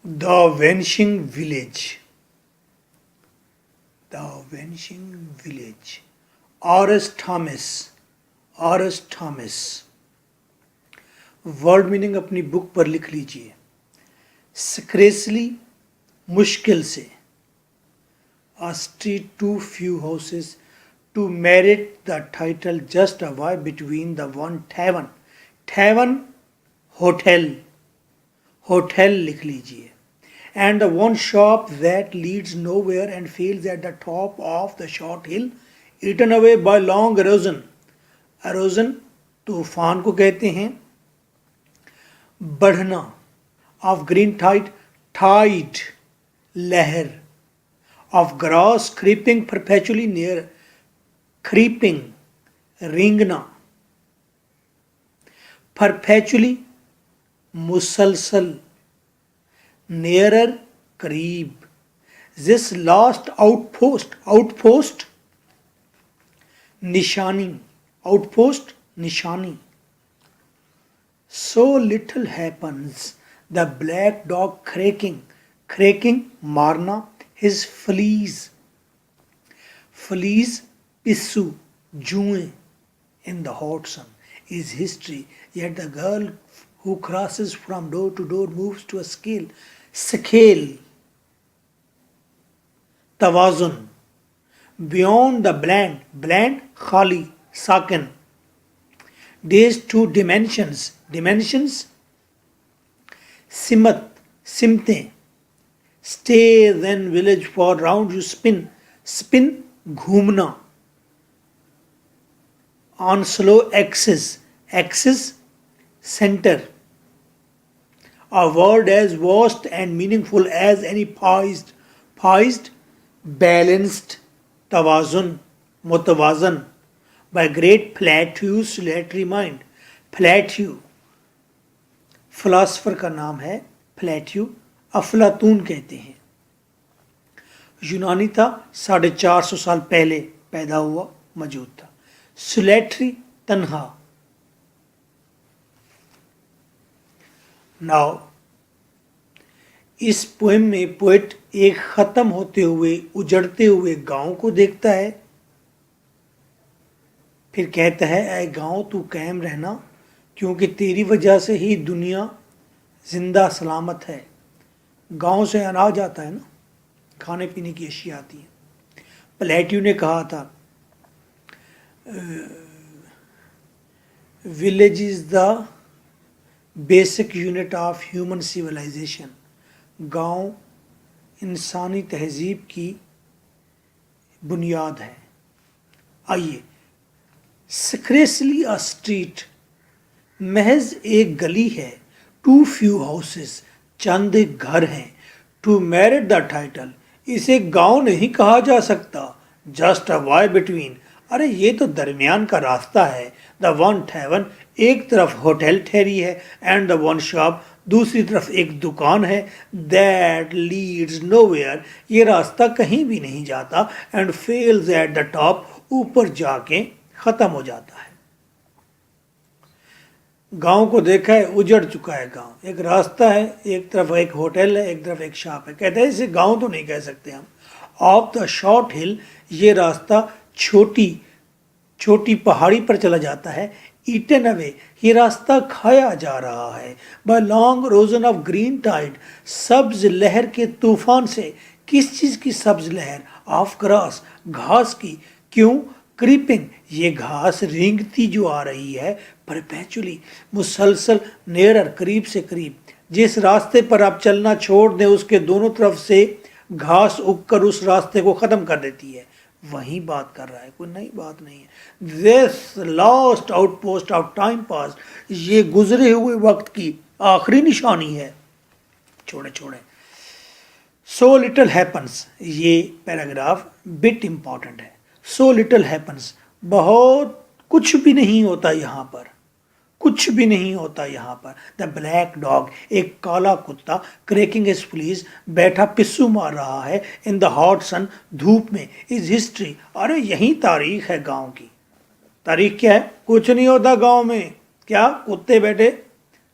The Vanishing Village. The Vanishing Village. R.S. Thomas. R.S. Thomas. Word meaning अपनी book पर लिख लीजिए. स्क्रेसली, मुश्किल से. A street, too few houses to merit the title, just a way between the one tavern. Tavern, hotel. Hotel लिख लीजिए. And the one shop that leads nowhere and fails at the top of the short hill, eaten away by long erosion. Erosion तूफान को कहते हैं. बढ़ना of green tide, tide लहर. Of grass creeping perpetually near, creeping रेंगना. Perpetually मुसलसल. Nearer करीब. This last outpost, outpost निशानी. Outpost निशानी. So little happens. The black dog cracking. Cracking मारना. His fleas. Fleas पिस्सू, जुएं. In the hot sun is history. Yet the girl who crosses from door to door moves to a scale. Scale. तवाज़ुन. Beyond the bland. Bland खाली. साकिन. Days to dimensions. Dimensions सिमत. सिमतें. Stay then village for round you spin. Spin घूमना. On slow axis. Axis center. A word as vast and meaningful as any poised. Poised balanced. तवाज़ुन मुतवाज़न. By great Plato's solitary mind. Plato philosopher का नाम है. Plateau अफलातून कहते हैं. यूनानी था. 450 साल पहले पैदा हुआ, मौजूद था. सोलिटरी तन्हा. नाउ इस पोएम में पोएट एक खत्म होते हुए, उजड़ते हुए गांव को देखता है. फिर कहता है, ऐ गांव तू कायम रहना, क्योंकि तेरी वजह से ही दुनिया जिंदा सलामत है. गांव से अनाज आता है ना, खाने पीने की अशिया आती है. प्लेटो ने कहा था, village is the basic unit of human civilisation. गांव इंसानी तहजीब की बुनियाद है. आइए, स्क्रेसली अ स्ट्रीट महज एक गली है. टू फ्यू हाउसेस चंद घर हैं. टू मेरिट द टाइटल इसे गांव नहीं कहा जा सकता. जस्ट अ वाई बिटवीन अरे ये तो दरमियान का रास्ता है. द वन टैवन एक तरफ होटल ठहरी है. एंड द वन शॉप दूसरी तरफ एक दुकान है. दैट लीड्स नोवेयर ये रास्ता कहीं भी नहीं जाता. And fails at the top ऊपर जाके खत्म हो जाता है. गांव को देखा है, उजड़ चुका है गांव. एक रास्ता है, एक तरफ एक होटल है, एक तरफ एक शॉप है. कहते हैं इसे गांव तो नहीं कह सकते हम. ऑफ द शॉर्ट हिल ये रास्ता छोटी छोटी पहाड़ी पर चला जाता है. ईटन अवे ये रास्ता खाया जा रहा है. बाय लॉन्ग रोजन ऑफ ग्रीन टाइड सब्ज लहर के तूफान से. किस चीज़ की सब्ज लहर? ऑफ ग्रास घास की. क्यों? क्रीपिंग ये घास रेंगती जो आ रही है. परपेचुअली मुसलसल. नेरर करीब से करीब. जिस रास्ते पर आप चलना छोड़ दें उसके दोनों तरफ से घास उगकर उस रास्ते को ख़त्म कर देती है. वही बात कर रहा है, कोई नई बात नहीं है. This last outpost of time pass ये गुजरे हुए वक्त की आखिरी निशानी है. छोड़े छोड़े. सो लिटिल हैपन्स ये पैराग्राफ बिट इम्पॉर्टेंट है. सो लिटिल हैपन्स बहुत कुछ भी नहीं होता यहाँ पर. कुछ भी नहीं होता यहाँ पर. द ब्लैक डॉग एक काला कुत्ता. क्रैकिंग हिज फ्लीज बैठा पिस्सू मार रहा है. इन द हॉट सन धूप में. इज हिस्ट्री अरे यही तारीख है गांव की. तारीख क्या है? कुछ नहीं होता गांव में. क्या? कुत्ते बैठे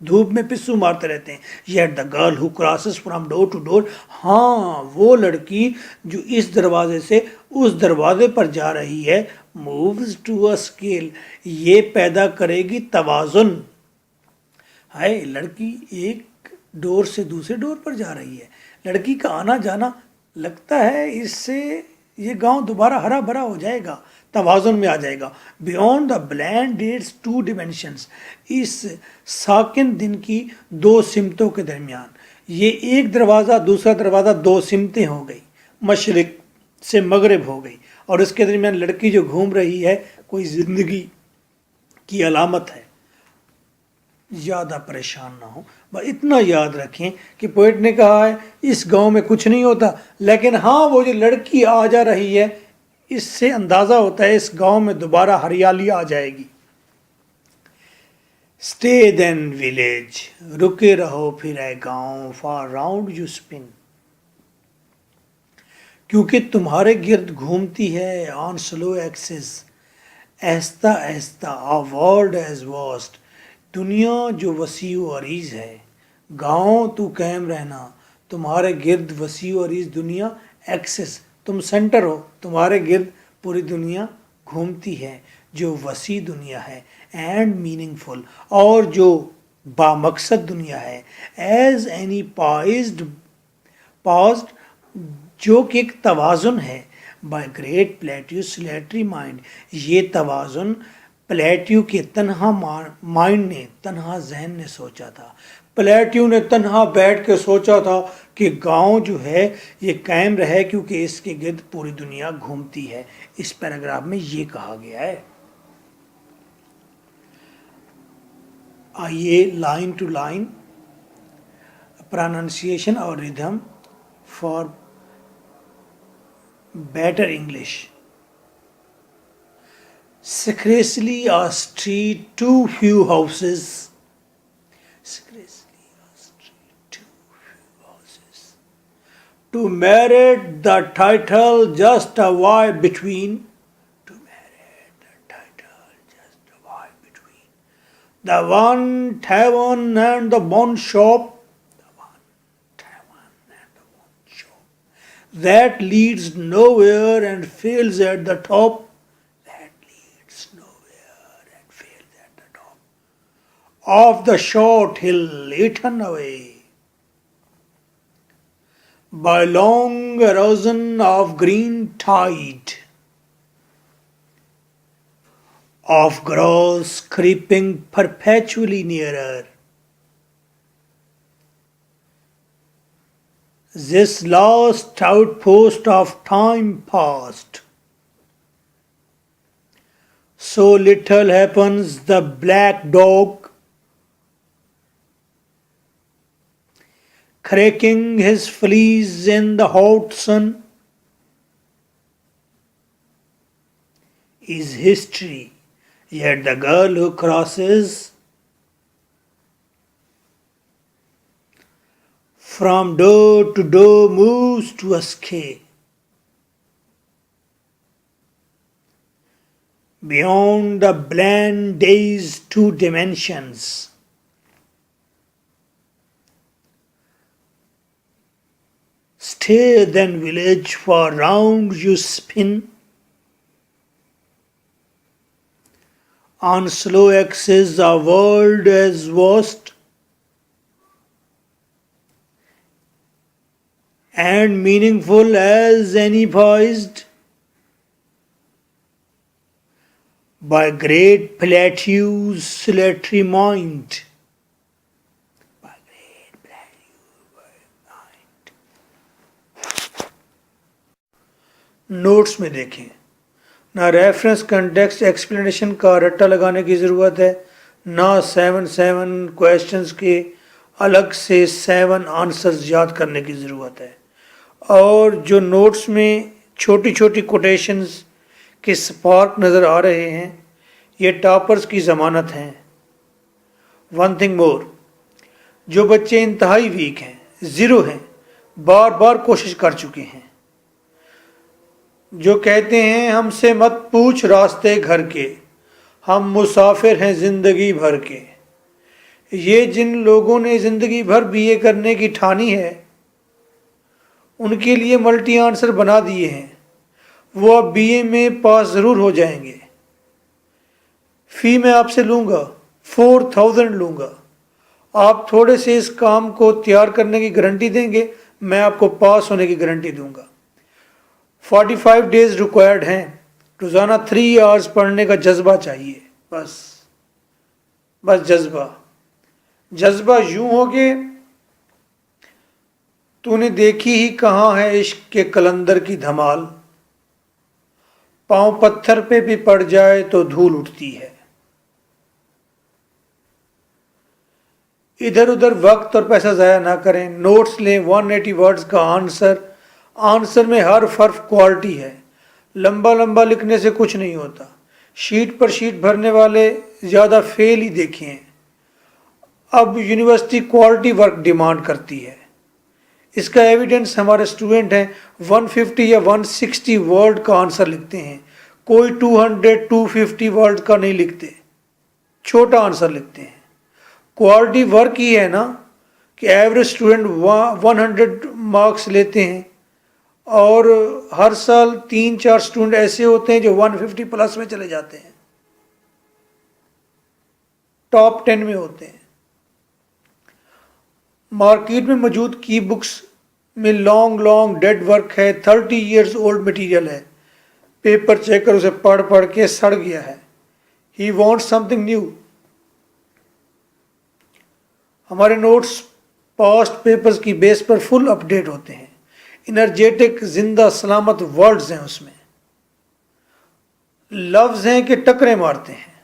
धूप में पिस्सू मारते रहते हैं। Yet the girl who crosses from door to door, हाँ वो लड़की जो इस दरवाजे से उस दरवाजे पर जा रही है, मूव्स टू अ स्केल, ये पैदा करेगी तवाजुन। है लड़की एक डोर से दूसरे डोर पर जा रही है, लड़की का आना जाना, लगता है इससे ये गांव दोबारा हरा भरा हो जाएगा, तवाजुन में आ जाएगा। Beyond the bland dates to dimensions, इस साकिन दिन की दो सिमतों के दरमियान, ये एक दरवाज़ा दूसरा दरवाज़ा, दो सिमतें हो गई, मशरिक से मगरिब हो गई, और इसके दरमियान लड़की जो घूम रही है कोई ज़िंदगी की अलामत है। ज़्यादा परेशान ना हो, बस इतना याद रखें कि पोइट ने कहा है इस गांव में कुछ नहीं होता, लेकिन हाँ वो जो लड़की आ जा रही है इससे अंदाज़ा होता है इस गांव में दोबारा हरियाली आ जाएगी। स्टे देन विलेज, रुके रहो फिर है गांव, फॉर राउंड यू स्पिन, क्योंकि तुम्हारे गिर्द घूमती है ऑन स्लो एक्सिस, ऐस्ता ऐस्ता, आ वर्ल्ड एज वास्ट, दुनिया जो वसी व अरीज है। गाँव तू कायम रहना, तुम्हारे गिर्द वसी व अरीज दुनिया, एक्सिस तुम सेंटर हो, तुम्हारे गिर्द पूरी दुनिया घूमती है जो वसी दुनिया है, एंड मीनिंगफुल, और जो बामकसद दुनिया है, एज एनी पाज्ड, जो कि एक तवाज़ुन है, बाय ग्रेट प्लेट्यू सिलेटरी माइंड, ये तवाज़ुन प्लेट्यू के तन्हा माइंड ने, तन्हा जहन ने सोचा था। प्लेट्यू ने तन्हा बैठ के सोचा था कि गांव जो है ये कायम रहे क्योंकि इसके गिर्द पूरी दुनिया घूमती है। इस पैराग्राफ में ये कहा गया है। आइए लाइन टू लाइन प्रोनाउंसिएशन और rhythm for better English. Scarcely a street, too few houses. Scarcely a street, too few houses. To merit the title, just a Y between. To merit the title, just a Y between. The one tavern and the one shop. The one tavern and the one shop. That leads nowhere and fails at the top. Of the short hill eaten away by long erosion of green tide, of grass creeping perpetually nearer. This last outpost of time past, so little happens the black dog, cracking his fleas in the hot sun, is history, yet the girl who crosses from door to door moves to escape. Beyond the bland day's two dimensions, stay then village, for round you spin, on slow axis a world as vast and meaningful as any poised by great Plato's solitary mind. Notes में देखें, ना reference context explanation का रट्टा लगाने की ज़रूरत है, ना 7 क्वेश्चंस के अलग से 7 आंसर्स याद करने की ज़रूरत है। और जो नोट्स में छोटी छोटी कोटेशंस के स्पार्क नज़र आ रहे हैं, ये टॉपर्स की ज़मानत हैं। वन थिंग मोर, जो बच्चे इंतहाई वीक हैं, ज़ीरो हैं, बार बार कोशिश कर चुके हैं, जो कहते हैं हमसे मत पूछ रास्ते घर के, हम मुसाफिर हैं ज़िंदगी भर के, ये जिन लोगों ने ज़िंदगी भर बीए करने की ठानी है, उनके लिए मल्टी आंसर बना दिए हैं। वो अब बीए में पास ज़रूर हो जाएंगे। फ़ी मैं आपसे लूँगा, 4000 लूँगा। आप थोड़े से इस काम को तैयार करने की गारंटी देंगे, मैं आपको पास होने की गारंटी दूंगा। 45 डेज रिक्वायर्ड हैं। रोज़ाना 3 आवर्स पढ़ने का जज्बा चाहिए। बस जज्बा यूं हो कि तूने देखी ही कहाँ है इश्क के कलंदर की धमाल, पांव पत्थर पे भी पड़ जाए तो धूल उठती है। इधर उधर वक्त और पैसा ज़ाया ना करें। नोट्स लें, 180 वर्ड्स का आंसर में हर हर्फ क्वालिटी है। लंबा लंबा लिखने से कुछ नहीं होता। शीट पर शीट भरने वाले ज़्यादा फेल ही देखे हैं। अब यूनिवर्सिटी क्वालिटी वर्क डिमांड करती है। इसका एविडेंस हमारे स्टूडेंट हैं 150 या 160 वर्ड का आंसर लिखते हैं। कोई 200-250 वर्ड का नहीं लिखते, छोटा आंसर लिखते हैं। क्वालिटी वर्क ही है ना कि एवरेज स्टूडेंट 100 मार्क्स लेते हैं और हर साल 3-4 स्टूडेंट ऐसे होते हैं जो 150 प्लस में चले जाते हैं, टॉप 10 में होते हैं। मार्केट में मौजूद की बुक्स में लॉन्ग डेड वर्क है, 30 ईयर्स ओल्ड मटेरियल है। पेपर चेकर उसे पढ़ पढ़ के सड़ गया है। He wants something new. हमारे नोट्स पास्ट पेपर्स की बेस पर फुल अपडेट होते हैं। इनर्जेटिक जिंदा सलामत वर्ड्स हैं उसमें, लफ्ज हैं कि टकरे मारते हैं।